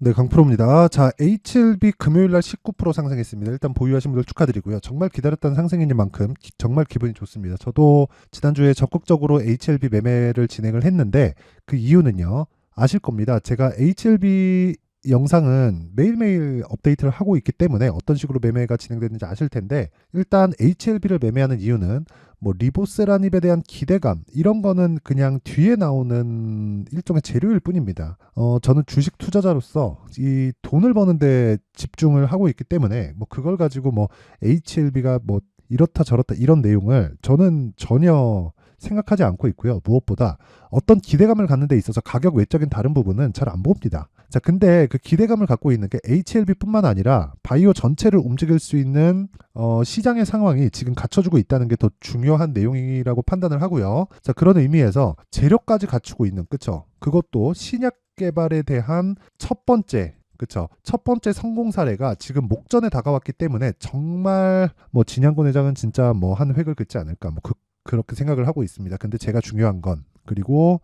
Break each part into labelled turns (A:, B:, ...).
A: 네, 강프로입니다. 자, HLB 금요일날 19% 상승했습니다. 일단 보유하신 분들 축하드리고요. 정말 기다렸던 상승인 만큼 정말 기분이 좋습니다. 저도 지난주에 적극적으로 HLB 매매를 진행을 했는데 그 이유는요. 아실 겁니다. 제가 HLB 영상은 매일매일 업데이트를 하고 있기 때문에 어떤 식으로 매매가 진행되는지 아실 텐데, 일단 HLB를 매매하는 이유는 뭐 리보세라닙에 대한 기대감 이런 거는 그냥 뒤에 나오는 일종의 재료일 뿐입니다. 저는 주식 투자자로서 이 돈을 버는데 집중을 하고 있기 때문에 뭐 그걸 가지고 뭐 HLB가 뭐 이렇다 저렇다 이런 내용을 저는 전혀 생각하지 않고 있고요. 무엇보다 어떤 기대감을 갖는 데 있어서 가격 외적인 다른 부분은 잘 안 봅니다. 자, 근데 그 기대감을 갖고 있는 게 HLB뿐만 아니라 바이오 전체를 움직일 수 있는 시장의 상황이 지금 갖춰주고 있다는 게 더 중요한 내용이라고 판단을 하고요. 자, 그런 의미에서 재료까지 갖추고 있는, 그쵸? 그것도 신약 개발에 대한 첫 번째, 그쵸? 첫 번째 성공 사례가 지금 목전에 다가왔기 때문에 정말 뭐 진양곤 회장은 진짜 뭐 한 획을 긋지 않을까 뭐 그렇게 생각을 하고 있습니다. 근데 제가 중요한 건, 그리고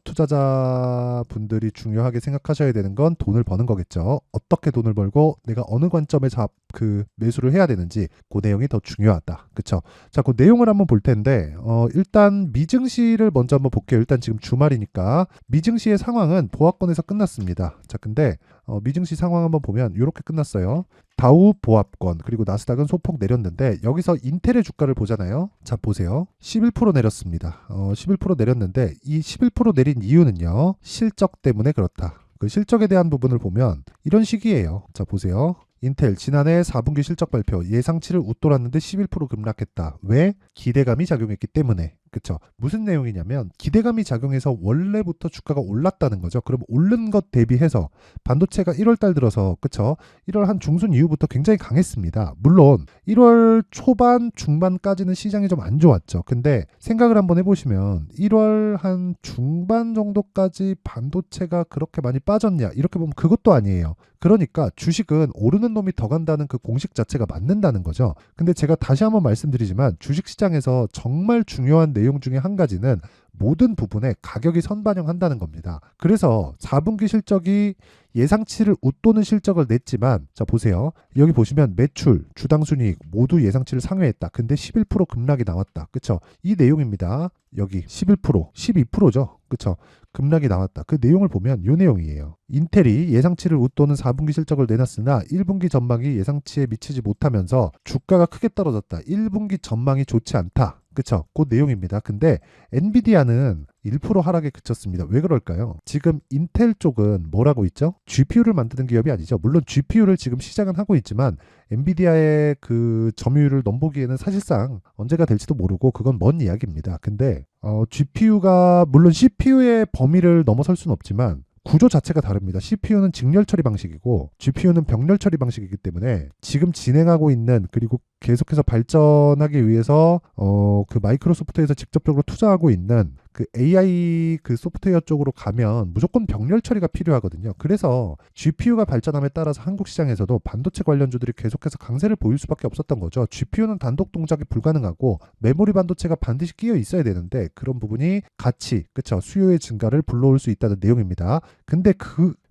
A: 투자자분들이 중요하게 생각하셔야 되는 건 돈을 버는 거겠죠. 어떻게 돈을 벌고 내가 어느 관점에 그 매수를 해야 되는지 그 내용이 더 중요하다. 그쵸? 자, 그 내용을 한번 볼 텐데 일단 미증시를 먼저 한번 볼게요. 일단 지금 주말이니까 미증시의 상황은 보합권에서 끝났습니다. 자, 근데 미증시 상황 한번 보면 이렇게 끝났어요. 다우 보합권 그리고 나스닥은 소폭 내렸는데 여기서 인텔의 주가를 보잖아요. 자, 보세요. 11% 내렸습니다. 11% 내렸는데 이 11% 내린 이유는요. 실적 때문에 그렇다. 그 실적에 대한 부분을 보면 이런 식이에요. 자, 보세요. 인텔 지난해 4분기 실적 발표 예상치를 웃돌았는데 11% 급락했다. 왜? 기대감이 작용했기 때문에. 그쵸? 무슨 내용이냐면 기대감이 작용해서 원래부터 주가가 올랐다는 거죠. 그럼 오른 것 대비해서 반도체가 1월 달 들어서, 그쵸? 1월 한 중순 이후부터 굉장히 강했습니다. 물론 1월 초반 중반까지는 시장이 좀 안 좋았죠. 근데 생각을 한번 해보시면 1월 한 중반 정도까지 반도체가 그렇게 많이 빠졌냐, 이렇게 보면 그것도 아니에요. 그러니까 주식은 오르는 놈이 더 간다는 그 공식 자체가 맞는다는 거죠. 근데 제가 다시 한번 말씀드리지만 주식시장에서 정말 중요한 내용 중에 한 가지는 모든 부분에 가격이 선반영한다는 겁니다. 그래서 4분기 실적이 예상치를 웃도는 실적을 냈지만, 자, 보세요. 여기 보시면 매출, 주당 순이익 모두 예상치를 상회했다. 근데 11% 급락이 나왔다. 그쵸? 이 내용입니다. 여기 11%, 12%죠. 그쵸? 급락이 나왔다. 그 내용을 보면 이 내용이에요. 인텔이 예상치를 웃도는 4분기 실적을 내놨으나 1분기 전망이 예상치에 미치지 못하면서 주가가 크게 떨어졌다. 1분기 전망이 좋지 않다. 그쵸? 그 내용입니다. 근데 엔비디아는 1% 하락에 그쳤습니다. 왜 그럴까요? 지금 인텔 쪽은 뭐라고 있죠? GPU를 만드는 기업이 아니죠. 물론 GPU를 지금 시작은 하고 있지만 엔비디아의 그 점유율을 넘보기에는 사실상 언제가 될지도 모르고 그건 먼 이야기입니다. 근데 GPU가 물론 CPU의 범위를 넘어설 수는 없지만 구조 자체가 다릅니다. CPU는 직렬 처리 방식이고 GPU는 병렬 처리 방식이기 때문에 지금 진행하고 있는, 그리고 계속해서 발전하기 위해서 그 마이크로소프트에서 직접적으로 투자하고 있는 그 AI 그 소프트웨어 쪽으로 가면 무조건 병렬 처리가 필요하거든요. 그래서 GPU가 발전함에 따라서 한국 시장에서도 반도체 관련주들이 계속해서 강세를 보일 수밖에 없었던 거죠. GPU는 단독 동작이 불가능하고 메모리 반도체가 반드시 끼어 있어야 되는데 그런 부분이 같이, 그쵸, 수요의 증가를 불러올 수 있다는 내용입니다. 근데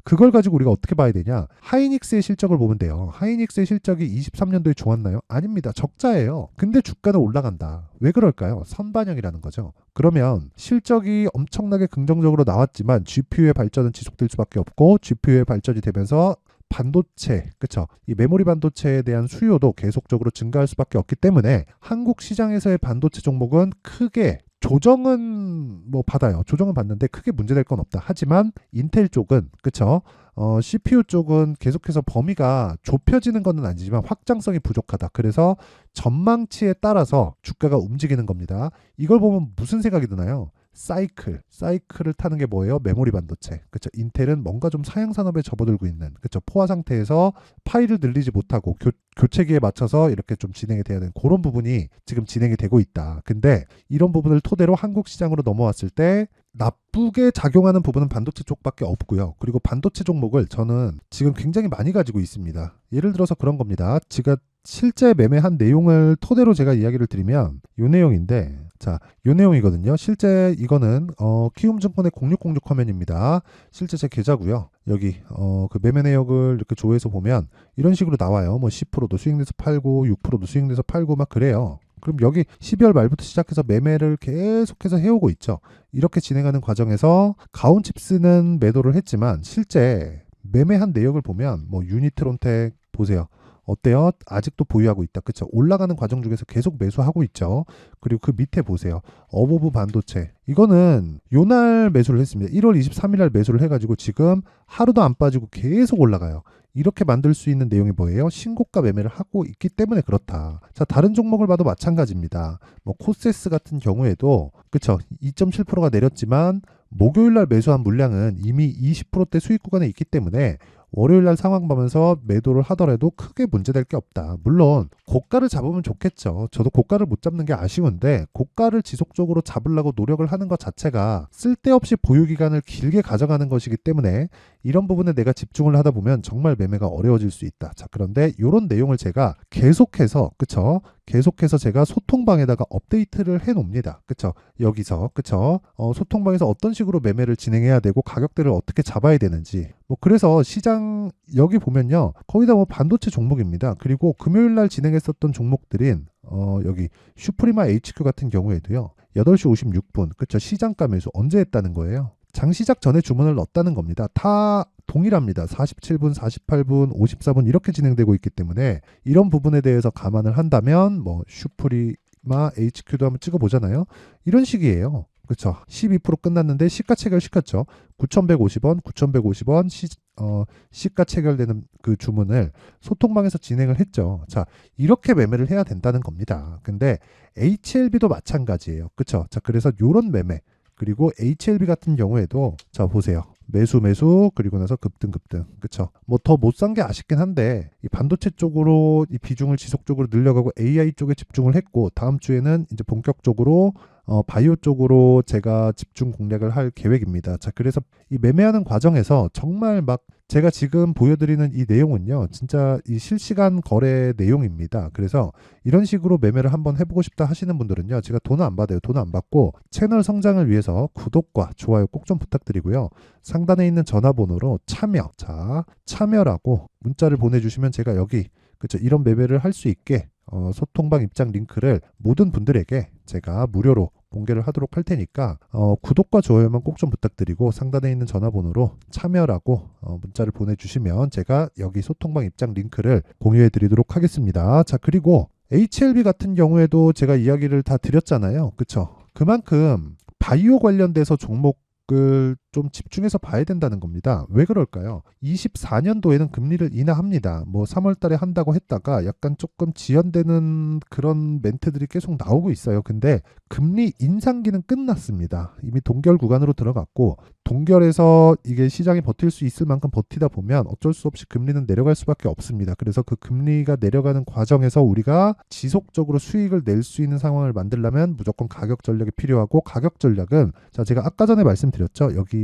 A: 그걸 가지고 우리가 어떻게 봐야 되냐? 하이닉스의 실적을 보면 돼요. 하이닉스의 실적이 23년도에 좋았나요? 아닙니다. 적자예요. 근데 주가는 올라간다. 왜 그럴까요? 선반영이라는 거죠. 그러면 실적이 엄청나게 긍정적으로 나왔지만 GPU의 발전은 지속될 수밖에 없고 GPU의 발전이 되면서 반도체, 그쵸? 이 메모리 반도체에 대한 수요도 계속적으로 증가할 수밖에 없기 때문에 한국 시장에서의 반도체 종목은 크게 조정은 뭐 받아요. 조정은 받는데 크게 문제될 건 없다. 하지만 인텔 쪽은, 그쵸? CPU 쪽은 계속해서 범위가 좁혀지는 건 아니지만 확장성이 부족하다. 그래서 전망치에 따라서 주가가 움직이는 겁니다. 이걸 보면 무슨 생각이 드나요? 사이클을 타는 게 뭐예요? 메모리 반도체. 그쵸? 인텔은 뭔가 좀 사양 산업에 접어들고 있는, 그쵸? 포화 상태에서 파일을 늘리지 못하고 교체기에 맞춰서 이렇게 좀 진행이 돼야 되는 그런 부분이 지금 진행이 되고 있다. 근데 이런 부분을 토대로 한국 시장으로 넘어왔을 때 나쁘게 작용하는 부분은 반도체 쪽밖에 없고요. 그리고 반도체 종목을 저는 지금 굉장히 많이 가지고 있습니다. 예를 들어서 그런 겁니다. 제가 실제 매매한 내용을 토대로 제가 이야기를 드리면 이 내용인데, 자, 요 내용이거든요. 실제 이거는 키움증권의 0606 화면입니다. 실제 제 계좌고요. 여기 그 매매 내역을 이렇게 조회해서 보면 이런 식으로 나와요. 뭐 10%도 수익내서 팔고 6%도 수익내서 팔고 막 그래요. 그럼 여기 12월 말부터 시작해서 매매를 계속해서 해오고 있죠. 이렇게 진행하는 과정에서 가온칩스는 매도를 했지만 실제 매매한 내역을 보면 뭐 유니트론텍 보세요. 어때요? 아직도 보유하고 있다. 그쵸? 올라가는 과정 중에서 계속 매수하고 있죠. 그리고 그 밑에 보세요. 어보브 반도체. 이거는 요날 매수를 했습니다. 1월 23일 날 매수를 해가지고 지금 하루도 안 빠지고 계속 올라가요. 이렇게 만들 수 있는 내용이 뭐예요? 신고가 매매를 하고 있기 때문에 그렇다. 자, 다른 종목을 봐도 마찬가지입니다. 뭐 코세스 같은 경우에도 그쵸? 2.7%가 내렸지만 목요일 날 매수한 물량은 이미 20%대 수익 구간에 있기 때문에 월요일 날 상황 보면서 매도를 하더라도 크게 문제될 게 없다. 물론 고가를 잡으면 좋겠죠. 저도 고가를 못 잡는 게 아쉬운데 고가를 지속적으로 잡으려고 노력을 하는 것 자체가 쓸데없이 보유 기간을 길게 가져가는 것이기 때문에 이런 부분에 내가 집중을 하다 보면 정말 매매가 어려워질 수 있다. 자, 그런데 이런 내용을 제가 계속해서 그쵸? 계속해서 제가 소통방에다가 업데이트를 해 놓습니다. 그쵸? 여기서 그쵸? 소통방에서 어떤 식으로 매매를 진행해야 되고 가격대를 어떻게 잡아야 되는지 뭐 그래서 시장 여기 보면요 거의 다 뭐 반도체 종목입니다. 그리고 금요일 날 진행했었던 종목들인 여기 슈프리마 HQ 같은 경우에도요 8시 56분 그쵸? 시장가 매수 언제 했다는 거예요? 장 시작 전에 주문을 넣었다는 겁니다. 다 동일합니다. 47분, 48분, 54분 이렇게 진행되고 있기 때문에 이런 부분에 대해서 감안을 한다면 뭐 슈프리마 HQ도 한번 찍어보잖아요. 이런 식이에요. 그렇죠. 12% 끝났는데 시가 체결 시켰죠. 9,150원, 9,150원 시가 체결되는 그 주문을 소통방에서 진행을 했죠. 자, 이렇게 매매를 해야 된다는 겁니다. 근데 HLB도 마찬가지예요. 그렇죠. 자, 그래서 요런 매매 그리고 HLB 같은 경우에도 자 보세요. 매수 그리고 나서 급등 그쵸 뭐 더 못 산 게 아쉽긴 한데 이 반도체 쪽으로 이 비중을 지속적으로 늘려가고 AI 쪽에 집중을 했고 다음 주에는 이제 본격적으로 바이오 쪽으로 제가 집중 공략을 할 계획입니다. 자, 그래서 이 매매하는 과정에서 정말 막 제가 지금 보여드리는 이 내용은요, 진짜 이 실시간 거래 내용입니다. 그래서 이런 식으로 매매를 한번 해보고 싶다 하시는 분들은요, 제가 돈 안 받아요. 돈 안 받고 채널 성장을 위해서 구독과 좋아요 꼭 좀 부탁드리고요. 상단에 있는 전화번호로 참여라고 문자를 보내주시면 제가 여기 그쵸 이런 매매를 할 수 있게 소통방 입장 링크를 모든 분들에게 제가 무료로 공개를 하도록 할 테니까 구독과 좋아요만 꼭 좀 부탁드리고 상단에 있는 전화번호로 참여라고 문자를 보내주시면 제가 여기 소통방 입장 링크를 공유해 드리도록 하겠습니다. 자, 그리고 HLB 같은 경우에도 제가 이야기를 다 드렸잖아요. 그쵸? 그만큼 바이오 관련돼서 종목을 좀 집중해서 봐야 된다는 겁니다. 왜 그럴까요? 24년도에는 금리를 인하합니다. 뭐 3월 달에 한다고 했다가 약간 조금 지연되는 그런 멘트들이 계속 나오고 있어요. 근데 금리 인상기는 끝났습니다. 이미 동결 구간으로 들어갔고 동결에서 이게 시장이 버틸 수 있을 만큼 버티다 보면 어쩔 수 없이 금리는 내려갈 수밖에 없습니다. 그래서 그 금리가 내려가는 과정에서 우리가 지속적으로 수익을 낼 수 있는 상황을 만들려면 무조건 가격 전략이 필요하고 가격 전략은 자 제가 아까 전에 말씀드렸죠. 여기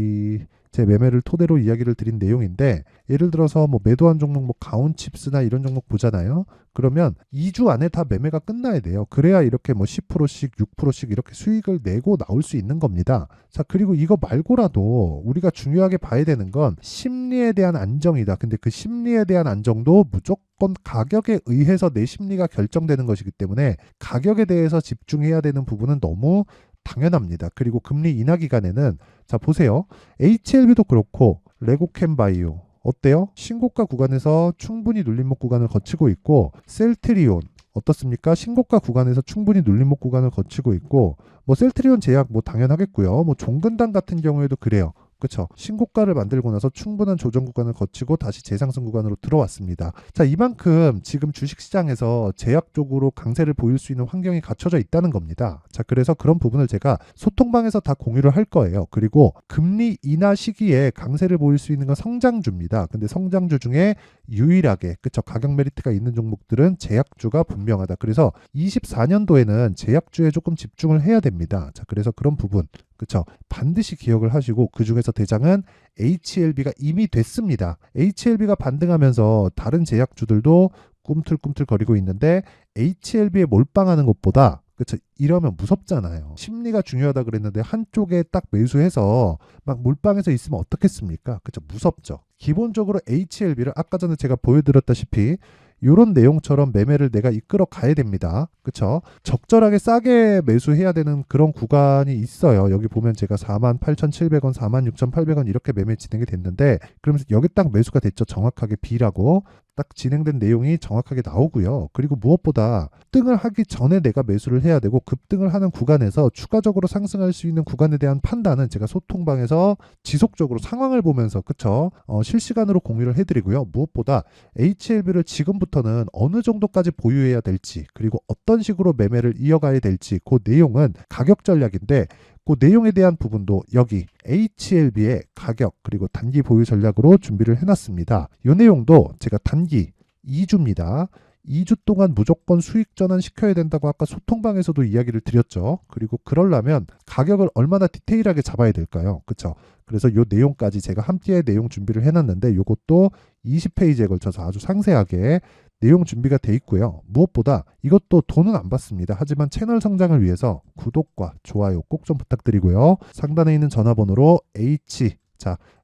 A: 제 매매를 토대로 이야기를 드린 내용인데 예를 들어서 뭐 매도한 종목 뭐 가온칩스나 이런 종목 보잖아요. 그러면 2주 안에 다 매매가 끝나야 돼요. 그래야 이렇게 뭐 10%씩 6%씩 이렇게 수익을 내고 나올 수 있는 겁니다. 자, 그리고 이거 말고라도 우리가 중요하게 봐야 되는 건 심리에 대한 안정이다. 근데 그 심리에 대한 안정도 무조건 가격에 의해서 내 심리가 결정되는 것이기 때문에 가격에 대해서 집중해야 되는 부분은 너무 당연합니다. 그리고 금리 인하 기간에는 자 보세요. HLB도 그렇고 레고캠바이오 어때요? 신고가 구간에서 충분히 눌림목 구간을 거치고 있고 셀트리온 어떻습니까? 신고가 구간에서 충분히 눌림목 구간을 거치고 있고 뭐 셀트리온 제약 뭐 당연하겠고요. 뭐 종근당 같은 경우에도 그래요. 그쵸? 신고가를 만들고 나서 충분한 조정 구간을 거치고 다시 재상승 구간으로 들어왔습니다. 자, 이만큼 지금 주식시장에서 제약적으로 강세를 보일 수 있는 환경이 갖춰져 있다는 겁니다. 자, 그래서 그런 부분을 제가 소통방에서 다 공유를 할 거예요. 그리고 금리 인하 시기에 강세를 보일 수 있는 건 성장주입니다. 근데 성장주 중에 유일하게 그쵸? 가격 메리트가 있는 종목들은 제약주가 분명하다. 그래서 24년도에는 제약주에 조금 집중을 해야 됩니다. 자, 그래서 그런 부분 그쵸? 반드시 기억을 하시고 그 중에서 대장은 HLB가 이미 됐습니다. HLB가 반등하면서 다른 제약주들도 꿈틀꿈틀 거리고 있는데 HLB에 몰빵하는 것보다 그쵸? 이러면 무섭잖아요. 심리가 중요하다 그랬는데 한쪽에 딱 매수해서 막 몰빵해서 있으면 어떻겠습니까? 그쵸? 무섭죠. 기본적으로 HLB를 아까 전에 제가 보여드렸다시피 이런 내용처럼 매매를 내가 이끌어 가야 됩니다. 그쵸? 적절하게 싸게 매수해야 되는 그런 구간이 있어요. 여기 보면 제가 48,700원, 46,800원 이렇게 매매 진행이 됐는데, 그러면서 여기 딱 매수가 됐죠. 정확하게 B라고 딱 진행된 내용이 정확하게 나오고요. 그리고 무엇보다 급등을 하기 전에 내가 매수를 해야 되고, 급등을 하는 구간에서 추가적으로 상승할 수 있는 구간에 대한 판단은 제가 소통방에서 지속적으로 상황을 보면서, 그쵸? 실시간으로 공유를 해드리고요. 무엇보다 HLB를 지금부터는 어느 정도까지 보유해야 될지, 그리고 어떤 식으로 매매를 이어가야 될지, 그 내용은 가격 전략인데, 그 내용에 대한 부분도 여기 HLB의 가격 그리고 단기 보유 전략으로 준비를 해놨습니다. 이 내용도 제가 단기 2주입니다. 2주 동안 무조건 수익 전환 시켜야 된다고 아까 소통방에서도 이야기를 드렸죠. 그리고 그러려면 가격을 얼마나 디테일하게 잡아야 될까요? 그쵸? 그래서 이 내용까지 제가 함께 내용 준비를 해놨는데, 이것도 20페이지에 걸쳐서 아주 상세하게 내용 준비가 돼 있고요. 무엇보다 이것도 돈은 안 받습니다. 하지만 채널 성장을 위해서 구독과 좋아요 꼭 좀 부탁드리고요. 상단에 있는 전화번호로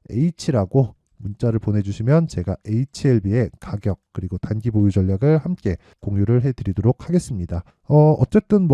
A: H라고 문자를 보내주시면 제가 HLB의 가격 그리고 단기 보유 전략을 함께 공유를 해드리도록 하겠습니다. 어쨌든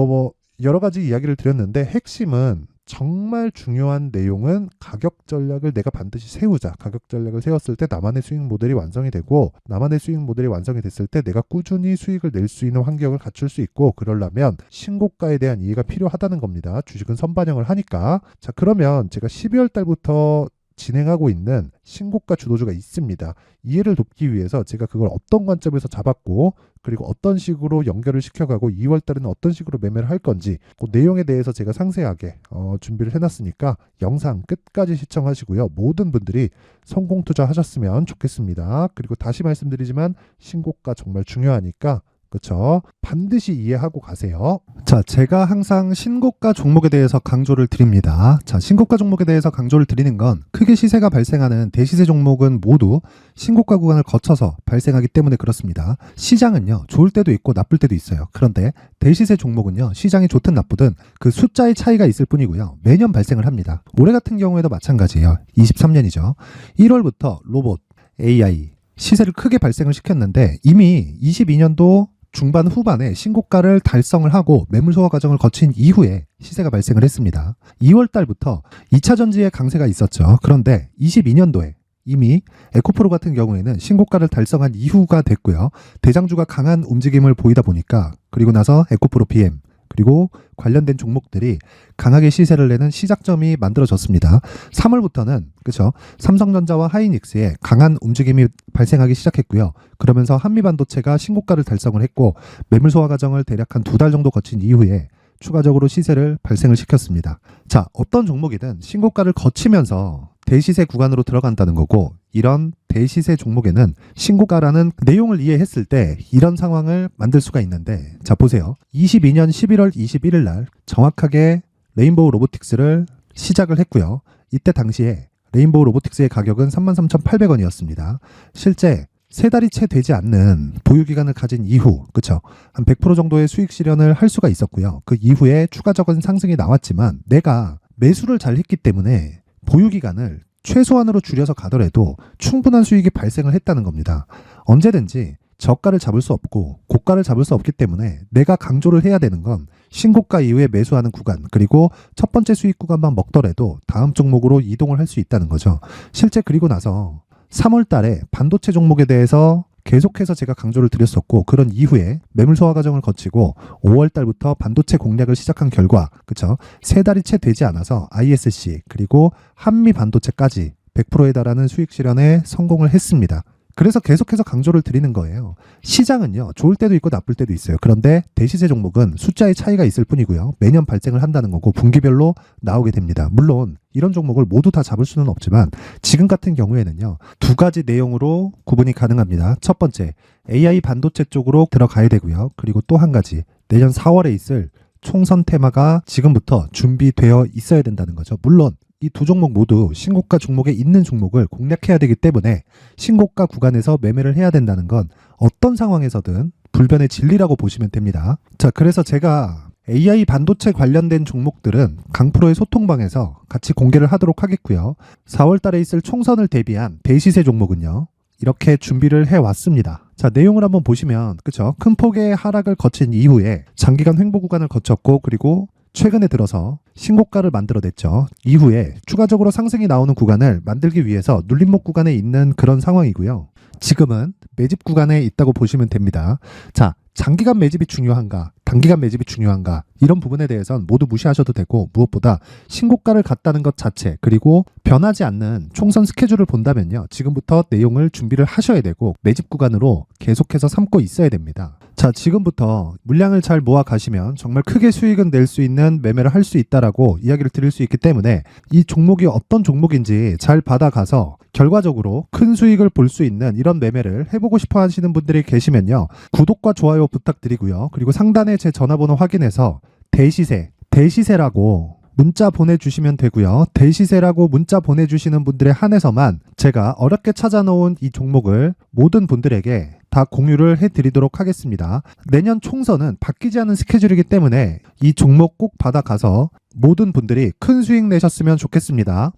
A: 여러 가지 이야기를 드렸는데, 핵심은 정말 중요한 내용은 가격 전략을 내가 반드시 세우자. 가격 전략을 세웠을 때 나만의 수익 모델이 완성이 되고, 나만의 수익 모델이 완성이 됐을 때 내가 꾸준히 수익을 낼 수 있는 환경을 갖출 수 있고, 그러려면 신고가에 대한 이해가 필요하다는 겁니다. 주식은 선반영을 하니까. 자, 그러면 제가 12월 달부터 진행하고 있는 신고가 주도주가 있습니다. 이해를 돕기 위해서 제가 그걸 어떤 관점에서 잡았고, 그리고 어떤 식으로 연결을 시켜가고 2월 달에는 어떤 식으로 매매를 할 건지, 그 내용에 대해서 제가 상세하게 준비를 해놨으니까 영상 끝까지 시청하시고요. 모든 분들이 성공 투자하셨으면 좋겠습니다. 그리고 다시 말씀드리지만 신고가 정말 중요하니까, 그쵸? 반드시 이해하고 가세요. 자, 제가 항상 신고가 종목에 대해서 강조를 드립니다. 자, 신고가 종목에 대해서 강조를 드리는 건, 크게 시세가 발생하는 대시세 종목은 모두 신고가 구간을 거쳐서 발생하기 때문에 그렇습니다. 시장은요, 좋을 때도 있고 나쁠 때도 있어요. 그런데 대시세 종목은요, 시장이 좋든 나쁘든 그 숫자의 차이가 있을 뿐이고요. 매년 발생을 합니다. 올해 같은 경우에도 마찬가지예요. 23년이죠. 1월부터 로봇, AI, 시세를 크게 발생을 시켰는데, 이미 22년도 중반 후반에 신고가를 달성을 하고 매물 소화 과정을 거친 이후에 시세가 발생을 했습니다. 2월 달부터 2차 전지의 강세가 있었죠. 그런데 22년도에 이미 에코프로 같은 경우에는 신고가를 달성한 이후가 됐고요. 대장주가 강한 움직임을 보이다 보니까, 그리고 나서 에코프로 PM 그리고 관련된 종목들이 강하게 시세를 내는 시작점이 만들어졌습니다. 3월부터는 그렇죠. 삼성전자와 하이닉스의 강한 움직임이 발생하기 시작했고요. 그러면서 한미반도체가 신고가를 달성을 했고, 매물 소화 과정을 대략 한 2달 정도 거친 이후에 추가적으로 시세를 발생을 시켰습니다. 자, 어떤 종목이든 신고가를 거치면서 대시세 구간으로 들어간다는 거고, 이런 대시세 종목에는 신고가라는 내용을 이해했을 때 이런 상황을 만들 수가 있는데, 자 보세요. 22년 11월 21일 날 정확하게 레인보우 로보틱스를 시작을 했고요. 이때 당시에 레인보우 로보틱스의 가격은 33,800원이었습니다. 실제 세 달이 채 되지 않는 보유기간을 가진 이후, 그쵸? 한 100% 정도의 수익 실현을 할 수가 있었고요. 그 이후에 추가적인 상승이 나왔지만, 내가 매수를 잘 했기 때문에 보유기간을 최소한으로 줄여서 가더라도 충분한 수익이 발생을 했다는 겁니다. 언제든지 저가를 잡을 수 없고 고가를 잡을 수 없기 때문에 내가 강조를 해야 되는 건 신고가 이후에 매수하는 구간, 그리고 첫 번째 수익 구간만 먹더라도 다음 종목으로 이동을 할 수 있다는 거죠. 실제 그리고 나서 3월 달에 반도체 종목에 대해서 계속해서 제가 강조를 드렸었고, 그런 이후에 매물 소화 과정을 거치고 5월 달부터 반도체 공략을 시작한 결과, 그쵸? 세 달이 채 되지 않아서 ISC 그리고 한미 반도체까지 100%에 달하는 수익 실현에 성공을 했습니다. 그래서 계속해서 강조를 드리는 거예요. 시장은요, 좋을 때도 있고 나쁠 때도 있어요. 그런데 대시세 종목은 숫자의 차이가 있을 뿐이고요. 매년 발생을 한다는 거고 분기별로 나오게 됩니다. 물론 이런 종목을 모두 다 잡을 수는 없지만, 지금 같은 경우에는요, 두 가지 내용으로 구분이 가능합니다. 첫 번째, AI 반도체 쪽으로 들어가야 되고요. 그리고 또 한 가지, 내년 4월에 있을 총선 테마가 지금부터 준비되어 있어야 된다는 거죠. 물론 이 두 종목 모두 신고가 종목에 있는 종목을 공략해야 되기 때문에 신고가 구간에서 매매를 해야 된다는 건 어떤 상황에서든 불변의 진리라고 보시면 됩니다. 자, 그래서 제가 AI 반도체 관련된 종목들은 강프로의 소통방에서 같이 공개를 하도록 하겠고요. 4월 달에 있을 총선을 대비한 대시세 종목은요. 이렇게 준비를 해왔습니다. 자, 내용을 한번 보시면 그쵸? 큰 폭의 하락을 거친 이후에 장기간 횡보 구간을 거쳤고 그리고 최근에 들어서 신고가를 만들어냈죠. 이후에 추가적으로 상승이 나오는 구간을 만들기 위해서 눌림목 구간에 있는 그런 상황이고요. 지금은 매집 구간에 있다고 보시면 됩니다. 자, 장기간 매집이 중요한가, 단기간 매집이 중요한가 이런 부분에 대해서는 모두 무시하셔도 되고 무엇보다 신고가를 갔다는 것 자체 그리고 변하지 않는 총선 스케줄을 본다면요. 지금부터 내용을 준비를 하셔야 되고 매집 구간으로 계속해서 삼고 있어야 됩니다. 자, 지금부터 물량을 잘 모아 가시면 정말 크게 수익은 낼 수 있는 매매를 할 수 있다라고 이야기를 드릴 수 있기 때문에 이 종목이 어떤 종목인지 잘 받아가서 결과적으로 큰 수익을 볼 수 있는 이런 매매를 해보고 싶어 하시는 분들이 계시면요. 구독과 좋아요 부탁드리고요. 그리고 상단에 제 전화번호 확인해서 대시세라고 문자 보내주시면 되고요. 대시세라고 문자 보내주시는 분들에 한해서만 제가 어렵게 찾아놓은 이 종목을 모든 분들에게 다 공유를 해드리도록 하겠습니다. 내년 총선은 바뀌지 않은 스케줄이기 때문에 이 종목 꼭 받아가서 모든 분들이 큰 수익 내셨으면 좋겠습니다.